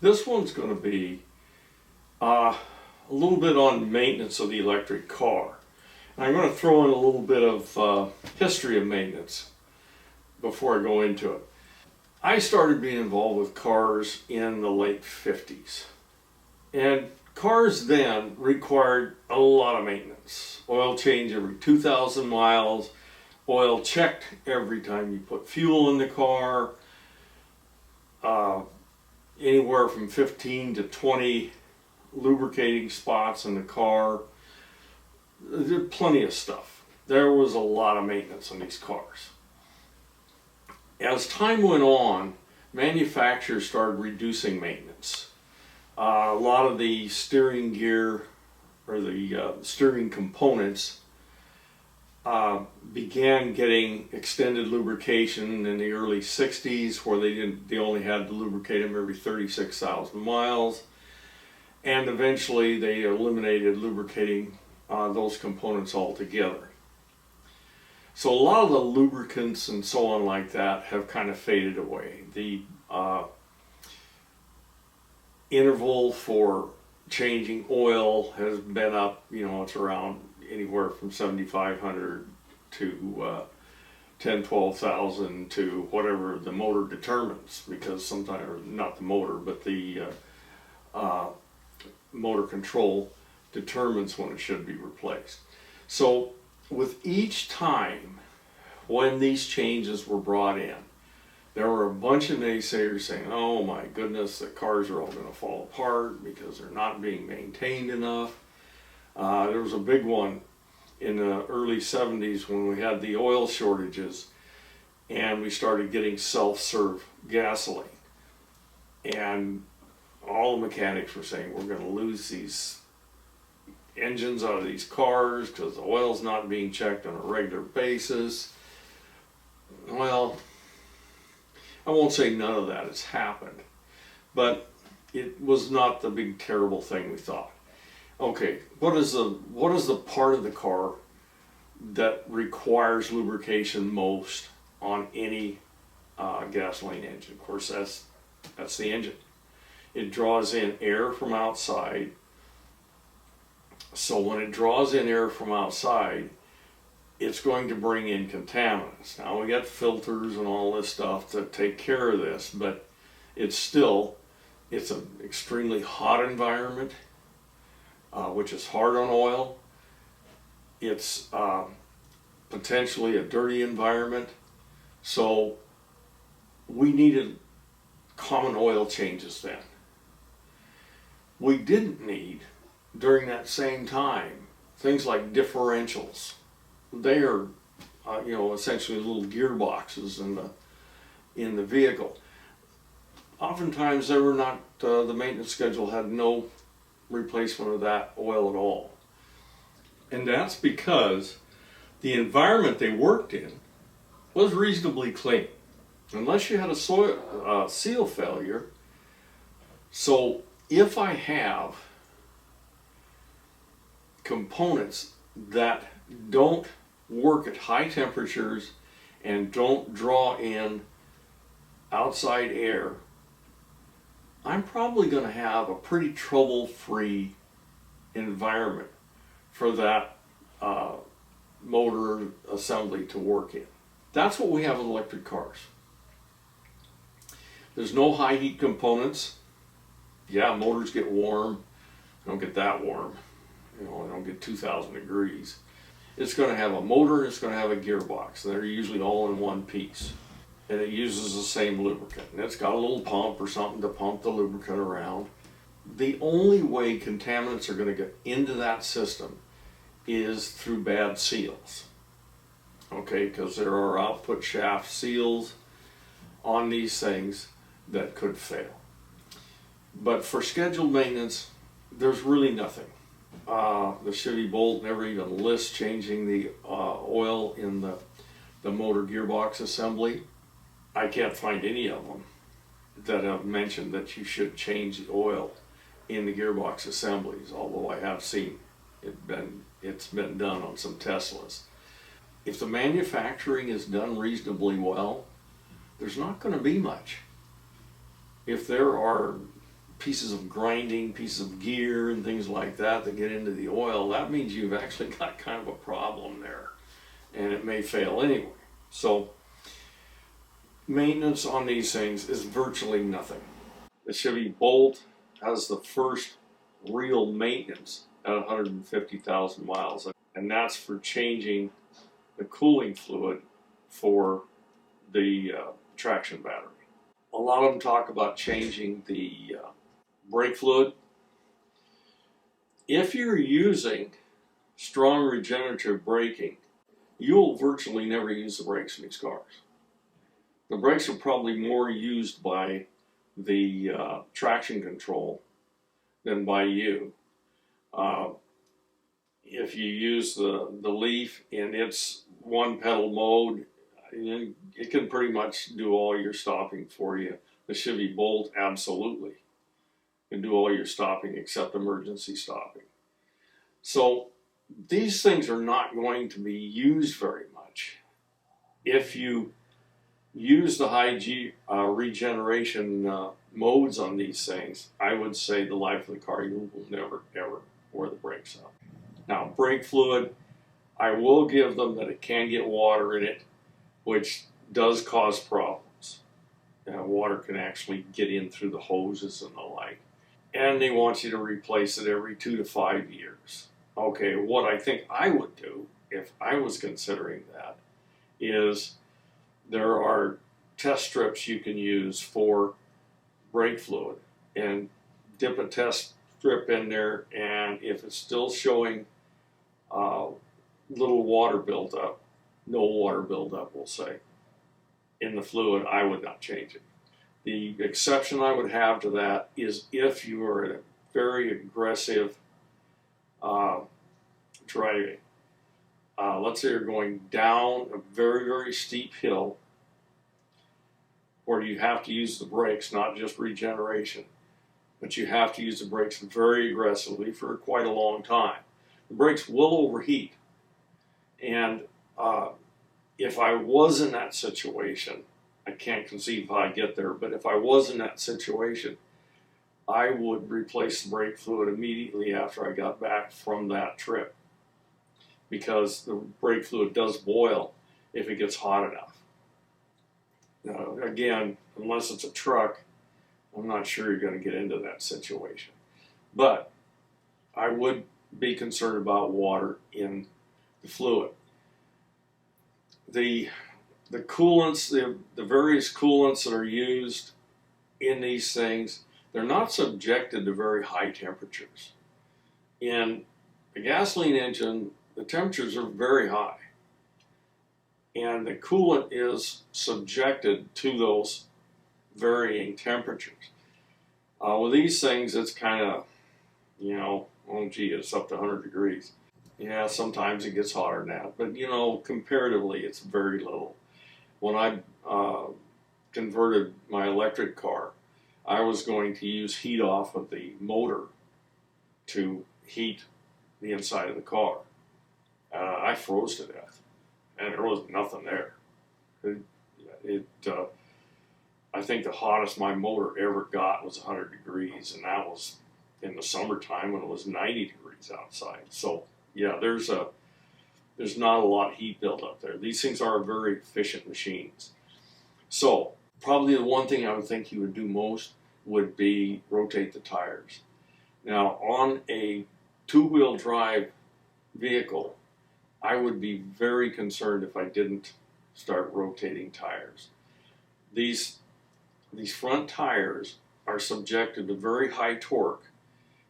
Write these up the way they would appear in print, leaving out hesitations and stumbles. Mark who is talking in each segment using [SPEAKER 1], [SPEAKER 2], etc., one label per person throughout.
[SPEAKER 1] This one's going to be a little bit on maintenance of the electric car. And I'm going to throw in a little bit of history of maintenance before I go into it. I started being involved with cars in the late 50s. And cars then required a lot of maintenance. Oil change every 2,000 miles, oil checked every time you put fuel in the car, anywhere from 15 to 20 lubricating spots in the car. There's plenty of stuff. There was a lot of maintenance on these cars. As time went on, manufacturers started reducing maintenance. A lot of the steering gear or the steering components began getting extended lubrication in the early 60s, where they only had to lubricate them every 36,000 miles, and eventually they eliminated lubricating those components altogether. So a lot of the lubricants and so on like that have kind of faded away. The interval for changing oil has been up, it's around anywhere from 7,500 to 10,000-12,000 to whatever the motor determines, because sometimes, not the motor, but the motor control determines when it should be replaced. So with each time when these changes were brought in, there were a bunch of naysayers saying, oh my goodness, the cars are all going to fall apart because they're not being maintained enough. There was a big one in the early 70s when we had the oil shortages and we started getting self-serve gasoline. And all the mechanics were saying, we're going to lose these engines out of these cars because the oil's not being checked on a regular basis. Well, I won't say none of that has happened, but it was not the big terrible thing we thought. Okay, what is the part of the car that requires lubrication most on any gasoline engine? Of course, that's the engine. It draws in air from outside. So when it draws in air from outside, it's going to bring in contaminants. Now we got filters and all this stuff to take care of this, but it's an extremely hot environment, which is hard on oil. It's potentially a dirty environment. So we needed common oil changes then. We didn't need, during that same time, things like differentials. They are, essentially little gearboxes in the vehicle. Oftentimes, they were not. The maintenance schedule had no replacement of that oil at all, and that's because the environment they worked in was reasonably clean, unless you had a seal failure. So, if I have components that don't work at high temperatures and don't draw in outside air, I'm probably going to have a pretty trouble-free environment for that motor assembly to work in. That's what we have with electric cars. There's no high heat components. Yeah, motors get warm. They don't get that warm. They don't get 2,000 degrees. It's going to have a motor and it's going to have a gearbox. They're usually all in one piece. And it uses the same lubricant. And it's got a little pump or something to pump the lubricant around. The only way contaminants are going to get into that system is through bad seals. Okay, because there are output shaft seals on these things that could fail. But for scheduled maintenance, there's really nothing. The Chevy Bolt never even lists changing the oil in the motor gearbox assembly. I can't find any of them that have mentioned that you should change the oil in the gearbox assemblies, although I have seen it's been done on some Teslas. If the manufacturing is done reasonably well, there's not going to be much. If there are pieces of grinding, pieces of gear and things like that that get into the oil, that means you've actually got kind of a problem there, and it may fail anyway. So maintenance on these things is virtually nothing. The Chevy Bolt has the first real maintenance at 150,000 miles, and that's for changing the cooling fluid for the traction battery. A lot of them talk about changing the brake fluid. If you're using strong regenerative braking, you'll virtually never use the brakes in these cars. The brakes are probably more used by the traction control than by you. If you use the Leaf in its one pedal mode, it can pretty much do all your stopping for you. The Chevy Bolt absolutely can do all your stopping except emergency stopping. So these things are not going to be used very much. If you use the high regeneration modes on these things, I would say the life of the car, you will never, ever wear the brakes out. Now, brake fluid, I will give them that it can get water in it, which does cause problems. Water can actually get in through the hoses and the like. And they want you to replace it every 2 to 5 years. Okay, what I think I would do if I was considering that is there are test strips you can use for brake fluid, and dip a test strip in there, and if it's still showing little water buildup, no water buildup, we'll say, in the fluid, I would not change it. The exception I would have to that is if you are at a very aggressive driving. Let's say you're going down a very, very steep hill where you have to use the brakes, not just regeneration, but you have to use the brakes very aggressively for quite a long time. The brakes will overheat. And if I was in that situation, I can't conceive how I get there, but if I was in that situation, I would replace the brake fluid immediately after I got back from that trip, because the brake fluid does boil if it gets hot enough. Now, again, unless it's a truck, I'm not sure you're going to get into that situation. But I would be concerned about water in the fluid. The coolants, the various coolants that are used in these things, they're not subjected to very high temperatures. In a gasoline engine, the temperatures are very high, and the coolant is subjected to those varying temperatures. With these things, it's kind of, oh gee, it's up to 100 degrees. Yeah, sometimes it gets hotter than that, but comparatively, it's very little. When I converted my electric car, I was going to use heat off of the motor to heat the inside of the car. I froze to death, and there was nothing there. I think the hottest my motor ever got was 100 degrees, and that was in the summertime when it was 90 degrees outside. So yeah, there's not a lot of heat built up there. These things are very efficient machines. So probably the one thing I would think you would do most would be rotate the tires. Now, on a two-wheel drive vehicle, I would be very concerned if I didn't start rotating tires. These front tires are subjected to very high torque,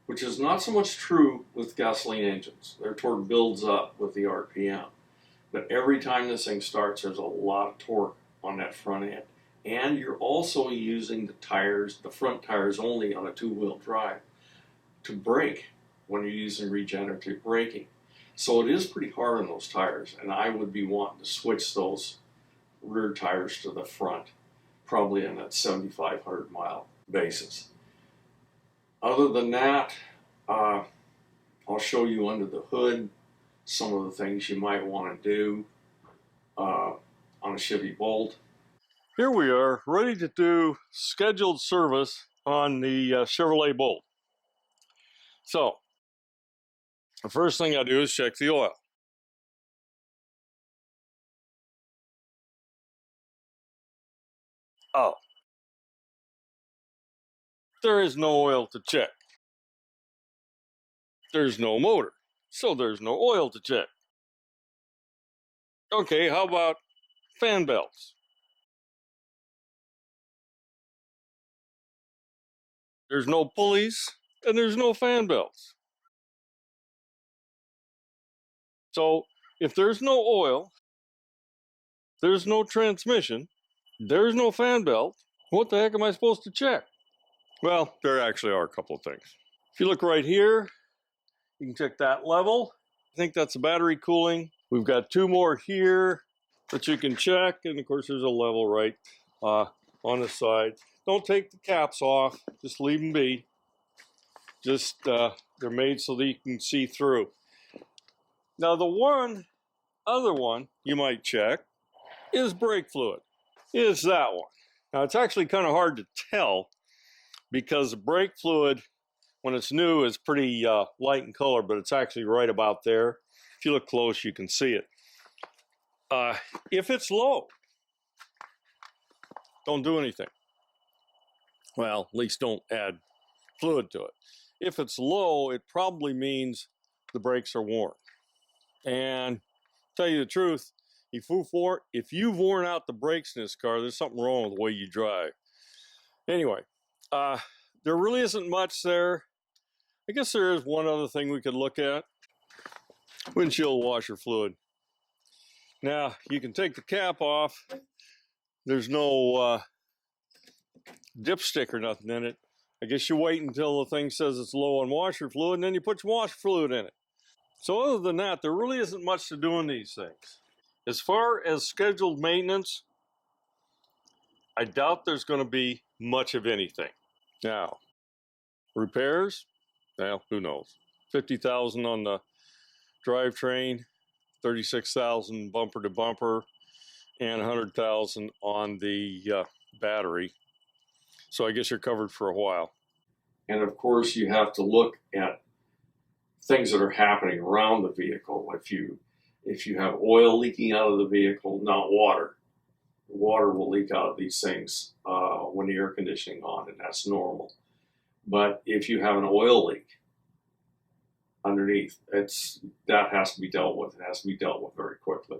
[SPEAKER 1] which is not so much true with gasoline engines. Their torque builds up with the RPM. But every time this thing starts, there's a lot of torque on that front end. And you're also using the tires, the front tires only on a two-wheel drive, to brake when you're using regenerative braking. So it is pretty hard on those tires, and I would be wanting to switch those rear tires to the front, probably on that 7,500 mile basis. Other than that, I'll show you under the hood some of the things you might want to do on a Chevy Bolt. Here we are, ready to do scheduled service on the Chevrolet Bolt. So the first thing I do is check the oil. Oh, there is no oil to check. There's no motor, so there's no oil to check. Okay, how about fan belts? There's no pulleys and there's no fan belts. So if there's no oil, there's no transmission, there's no fan belt, what the heck am I supposed to check? Well, there actually are a couple of things. If you look right here, you can check that level. I think that's the battery cooling. We've got two more here that you can check, and of course there's a level right on the side. Don't take the caps off, just leave them be. Just they're made so that you can see through. Now the other one you might check is brake fluid. Is that one. Now it's actually kind of hard to tell because the brake fluid, when it's new, is pretty light in color, but it's actually right about there. If you look close, you can see it. If it's low, don't do anything. Well, at least don't add fluid to it. If it's low, it probably means the brakes are worn. And tell you the truth, if you've worn out the brakes in this car, there's something wrong with the way you drive. Anyway, there really isn't much there. I guess there is one other thing we could look at. Windshield washer fluid. Now, you can take the cap off. There's no dipstick or nothing in it. I guess you wait until the thing says it's low on washer fluid, and then you put your washer fluid in it. So other than that, there really isn't much to do in these things. As far as scheduled maintenance, I doubt there's going to be much of anything. Now, repairs, well, who knows? 50,000 on the drivetrain, 36,000 bumper to bumper, and 100,000 on the battery. So I guess you're covered for a while. And of course, you have to look at things that are happening around the vehicle. If you have oil leaking out of the vehicle, not water, water will leak out of these things when the air conditioning on, and that's normal. But if you have an oil leak underneath, that has to be dealt with. It has to be dealt with very quickly.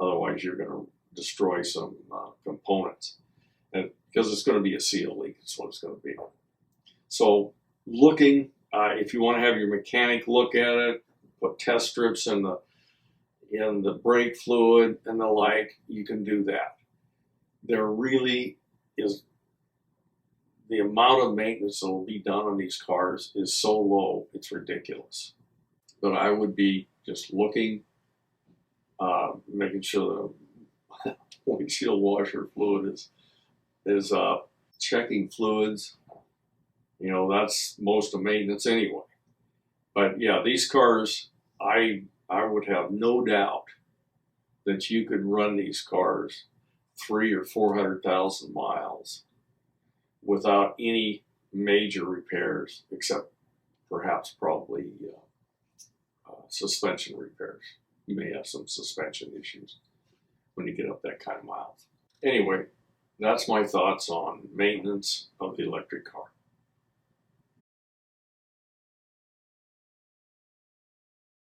[SPEAKER 1] Otherwise, you're going to destroy some components. And because it's going to be a seal leak, it's what it's going to be. So looking, if you want to have your mechanic look at it, put test strips in the brake fluid and the like, you can do that. There really is, the amount of maintenance that will be done on these cars is so low, it's ridiculous. But I would be just looking, making sure the windshield washer fluid is checking fluids. You know, that's most of maintenance anyway. But yeah, these cars, I would have no doubt that you could run these cars 300,000 or 400,000 miles without any major repairs, except perhaps probably suspension repairs. You may have some suspension issues when you get up that kind of miles. Anyway, that's my thoughts on maintenance of the electric car.